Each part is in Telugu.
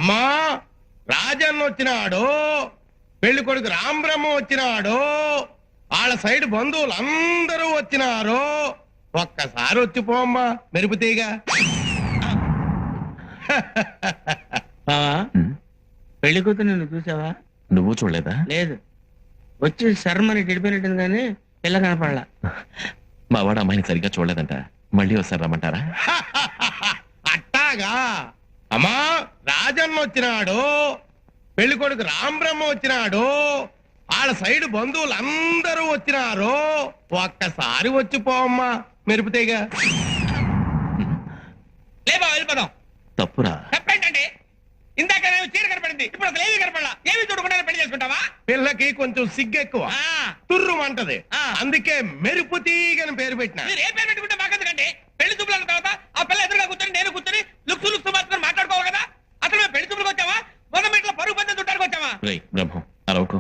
అమ్మా రాజన్న వచ్చినాడు, పెళ్లి కొడుకు రాంబ్రహ్మ వచ్చినాడు, వాళ్ళ సైడ్ బంధువులు అందరూ వచ్చినారు. ఒక్కసారి వచ్చిపోమ్మా మెరుపుతీగా. పెళ్లి కూతురు నువ్వు చూసావా? నువ్వు చూడలేదా? లేదు, వచ్చి శర్మని గడిపోయినట్టుంది కానీ పిల్ల కనపడలా. మా వాడు అమ్మాయిని సరిగ్గా చూడలేదంట, మళ్ళీ ఒకసారి రమ్మంటారా? అట్టాగా. అమ్మా రాజన్న వచ్చినాడు, పెళ్లి కొడుకు రాంబ్రహ్మ వచ్చినాడు, వాళ్ళ సైడ్ బంధువులు అందరూ వచ్చినారు. ఒక్కసారి వచ్చిపోమ్మా మెరుపుతీగా. లేబా వెళ్ళిపోదాం. తప్పురా. తప్పేంటండి? ఇందాక నేను చీర కనపడింది, ఇప్పుడు అసలు ఏమీ కనపడలా. ఏమి చూడకుండా పెళ్లి చేసుకుంటావా? పిల్లకి కొంచెం సిగ్గెక్కువ, తుర్రుమంటది, అందుకే మెరుపుతీగని పేరు పెట్టిన. మీరు ఏ పేరు పెట్టుకుంటే మాకెందుకండి? పెళ్లి చూపులు అన్న తర్వాత ఆ పిల్ల ఎదురుగా కూర్చొని నేను కూర్చొని లుక్సు మాత్రం మాట్లాడుకోవాలి కదా. అసలు మేము పెళ్లి చూపులకు వచ్చావా, మొదమెట్లో పరుగు పందెం చుట్టానికి వచ్చావా? బ్రహ్మం అరవకు,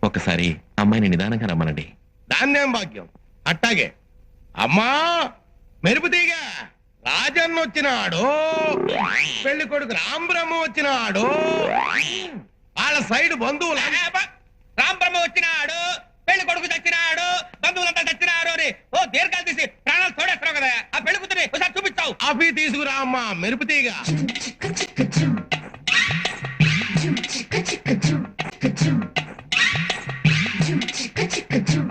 ఒక్కసారి అమ్మాయిని నిదానంగా రమ్మనండి. దాన్నేం భాగ్యం. అట్టాగే. అమ్మా మెరుపుతీగ రాజన్న వచ్చినాడు, పెళ్లి కొడుకు రాంబ్రహ్మ వచ్చినాడు, వాళ్ళ సైడ్ బంధువులు. రాంబ్రహ్మ వచ్చినాడు, పెళ్లి కొడుకు చచ్చినాడు, బంధువులంతా చచ్చినారు అని ఓ దీర్ఘాలు తీసి ప్రాణాలు తోడేస్తావు కదా. ఆ పెళ్లి కూతురి ఒకసారి చూపిస్తావు. కాఫీ తీసుకురా అమ్మా మెరుపుతీగ. Chicka chicka choo.